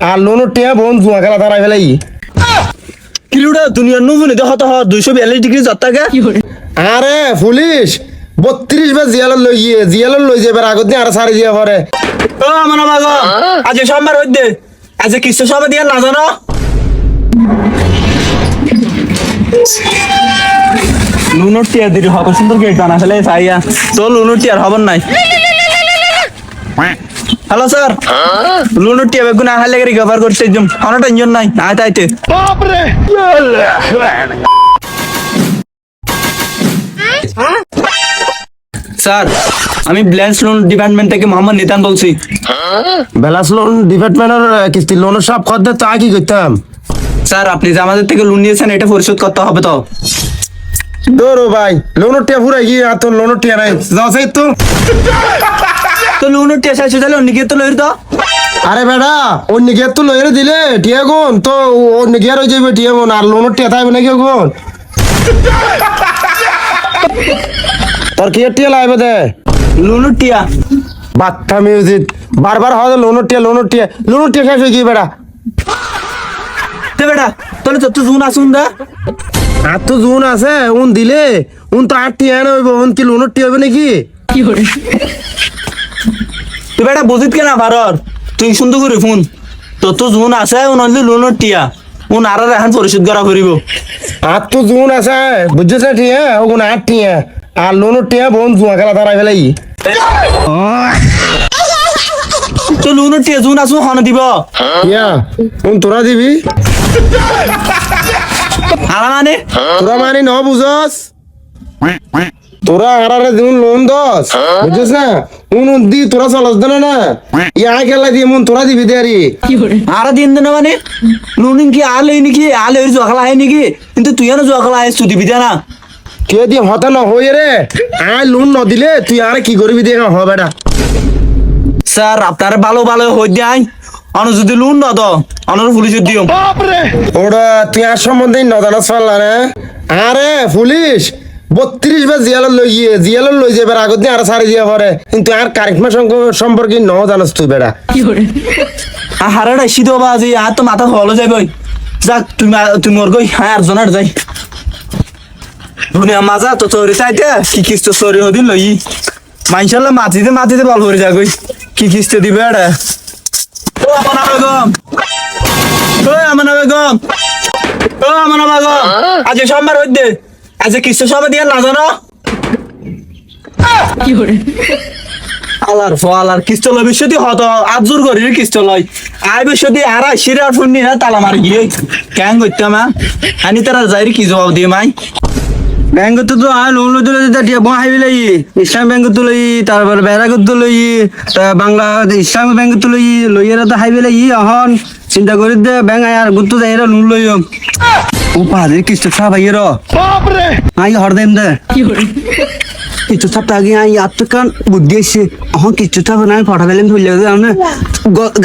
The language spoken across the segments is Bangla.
আর লোন টিয়া বোন জুয়া খেলা দাঁড়াই ফেলাই কিলোটা দুনিয়ার নুবনে দেখো তো 242 ডিগ্রি যাত্রাকে আরে পুলিশ 32 বার জিয়াল লই যাবে আগত দিয়ে আর সারি দিয়া পরে ও আমার বাবা আজ সোমবার হইতে আজ কিছু সব দিয়া না জানো লুনোর টিয়া দিদি হবে সুন্দর গেট বানা ফেলে সাইয়া তো লুনোর টিয়ার হবার নাই হ্যালো স্যার লুনোর টিয়া বেগুন আহার লেগে রিকভার করতে একদম কোনো টেনশন নাই আইতে আইতে স্যার আমি ব্ল্যান্স লোন ডিপার্টমেন্ট থেকে মোহাম্মদ নিতান বলছি বেলাস লোন ডিপার্টমেন্টের কিস্তি লোনের সব কর দে তা কি করতাম স্যার আপনি যে আমাদের থেকে লোন নিয়েছেন এটা পরিশোধ করতে হবে তো দৌড়ো ভাই লোনের টিয়া পুরাই গিয়ে আর তোর লোনের টিয়া নাই যাও সেই তো তো লোনের টিয়া শেষ হয়ে গেলে অন্য গিয়ে তো লইর তো আরে বেটা অন্য গিয়ে তো লইরে দিলে টিয়া গুন তো অন্য গিয়ে রয়ে যাবে টিয়া গুন আর লোনের টিয়া থাকবে নাকি গুন তোর কি টিয়া লাগবে দে লোনের টিয়া বাচ্চা মিউজিক বারবার হয় লোনের টিয়া শেষ হয়ে গিয়ে বেটা তে বেটা তোর যত জুন আসুন দা আর তো জুন আছে উন দিলে উন তো আর টিয়া না হইব উন কি লোনের টিয়া হবে নাকি তুই বেটা বুঝিত কেনা ভারর তুই সুন্দর করে ফোন তোর তো জুন আছে উন অনলি লোনের টিয়া উন আর এখন পরিশোধ করা করিব আর তো জুন আছে বুঝছিস টিয়া ওগুন আর টিয়া আর লোনের টিয়া বোন জুয়া খেলা দাঁড়াই ফেলাই তো লোনের টিয়া জুন আসু হন দিব ইয়া উন তোরা দিবি আর মানে তোরা মানে ন বুঝস তোরা আরারে দিন লোন দস বুঝছিস না উন দি তোরা চলস দেনা না ইয়া খেলা দিয়ে মন তোরা দিবি দেয়ারি আর দিন দিন মানে লোন কি আর লই নাকি আর লই জোয়াখালা হয় নাকি কিন্তু তুই না জোয়াখালা আইস তুই দিবি না কে দিয়ে হতা ন হয়ে রে আয় লোন ন দিলে তুই আর কি করবি দিয়ে হবে না স্যার আপনার ভালো ভালো হই যায় অন যদি লোন ন দ অনর পুলিশ দিও ওরা তুই আর সম্বন্ধে ন জানাস পারলা না আরে পুলিশ 32 বার জিয়াল লই যাবে আগত দিয়ে আর সারি দিয়া পরে কিন্তু আর কারিশমা সম্পর্কে ন জানাস তুই বেড়া হারাটা শীত বাজি আর তো মাথা হলো যাই বই যাক তুমি ওর গই হ্যাঁ আর জনার যাই দুনিয়া মাজা তো চোরি চাইতে কি কিস্ত চোরি হদিন লই মাইশাল্লাহ মাটিতে বল ভরে যা গই কি কিস্ত দিবে এটা ও আমানা বেগম আজ সোমবার হইতে আজ কিস্ত সব দিয়ে না জানো আলার কিস্ত লই বিশ্বদি হতো আজ জোর করি কিস্ত লই আই বিশ্বদি আর শিরার ফুন্নি না তালা মারি গিয়ে ক্যাং করতাম আনি তারা যাইরি কি জবাব দিয়ে মাই ব্যাংক তো আর লোন তুলে দিতে বহাই বিলাই ইসলাম ব্যাংক তুলই তারপরে বেড়াক তুলই বাংলা ইসলাম ব্যাংক তুলই লইয়েরা তো হাই বিলাই এখন চিন্তা করি দে ব্যাংক আর গুত্তু যাই লোন লই ও পাহাড়ের কিস্ত সব আইয়ের আই হর দেম দে কিছু সপ্তাহ আগে আই আত্মকান বুদ্ধি এসে এখন কিছু সব না ফটা ফেলেম ধরলে আমি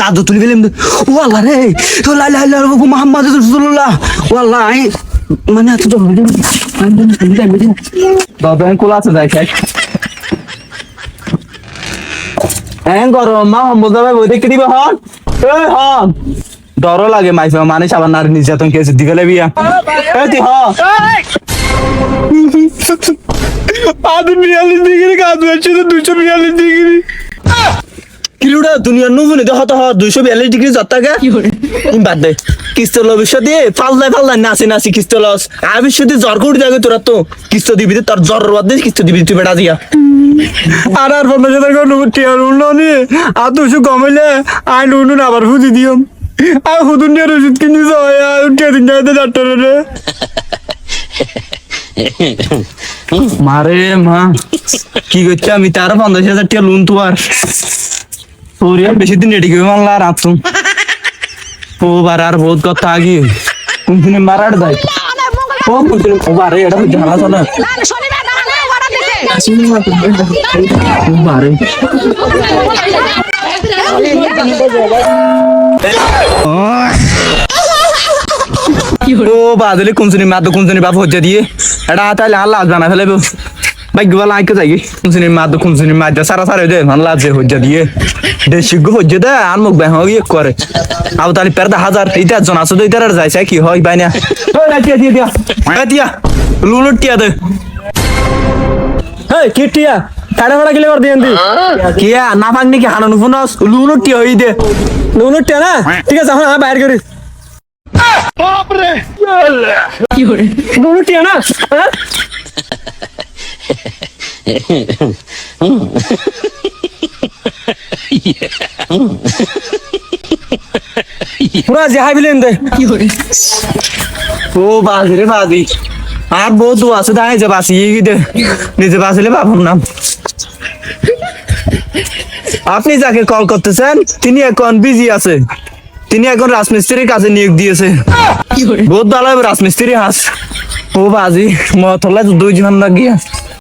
গাদ তুলি ফেলেম ও আল্লাহ রে ও লাই লাই মোহাম্মদ রাসূলুল্লাহ ও আল্লাহ আই মানে এত তো বাবা কোলা আছে যাই খাই গরম মা বোঝা ভাই বই দেখতে দিবে হন হন ডর লাগে মাইফা মানে সাবান নারী নির্যাতন কেছে দিগলে বিয়া তুই আদু 42 ডিগ্রি কাজ হচ্ছে তো 242 ডিগ্রি কিলোটা দুনিয়ার নুবনে দেখো তো 242 ডিগ্রি যাত্রাকে বাদ দে কিস্ত ভবিষ্যতে পাল্লাই নাচি কিস্ত লস আর ভবিষ্যতে জ্বর করে যাবে তোরা তো কিস্ত দিবি তোর জ্বর বাদ দিয়ে কিস্ত দিবি তুই বেটা দিয়া আর 50 টাকা টিয়ার উন্নয়নে আর 200 কমাইলে আই উন্নয়ন আবার ফুদি দিও আর হুদুন নিয়ে ওষুধ কিনে যায় আর টিয়াদিন যাইতে ডাক্তারে রে মারে মা কি করছে আমি তার 50,000 টাকা লোন তো আর তোর বেশি দিন রেডি করে মানলা রাত ও বার আর বহুত কথা আগে কোনদিন মারার যায় ও কোনদিন ও বারে এটা ঝালা চলে বারে ও বাদলে কোনজনি মাদ কোনজনি বাপ হজ্জা দিয়ে এটা তাইলে আল্লাহ জানা ফেলাইব ভাগ্য ভালো আইকে যাই কোনজনি মাদ কোনজনি মাদ সারা সারা দে মান লাজে হজ্জা দিয়ে দেশিগ হজ্জা দে আর মুখ বাহ ইয়ে করে আও তালি পেরদা হাজার এইটা জন আছে দুই তার যাইছে কি হয় বাইনা ও না দিয়া দিয়া দিয়া দিয়া লুলুট টিয়া দে হেই কিটিয়া কাড়া ভাড়া গেলে কর দিয়েন দি কিয়া না ভাঙনি কি হানানু ফোনস লুলুট টিয়া হই দে নুনুটিয়া না ঠিক আছে এখন বাইর করি নুনুটিয়া না হ্যাঁ? পুরা যে হাই বিলেন দে ও বাজি রে বাজি আর বহুত দু আছে দাই যে বাসি দে নিজে বাসিলে বাবুর নাম আপনি যাকে কল করতেছেন তিনি এখন বিজি আছে তিনি এখন রাজমিস্ত্রির কাছে নিয়োগ দিয়েছে বহুত ভালো হবে রাজমিস্ত্রি হাস ও বাজি মতলা দুই জন লাগিয়া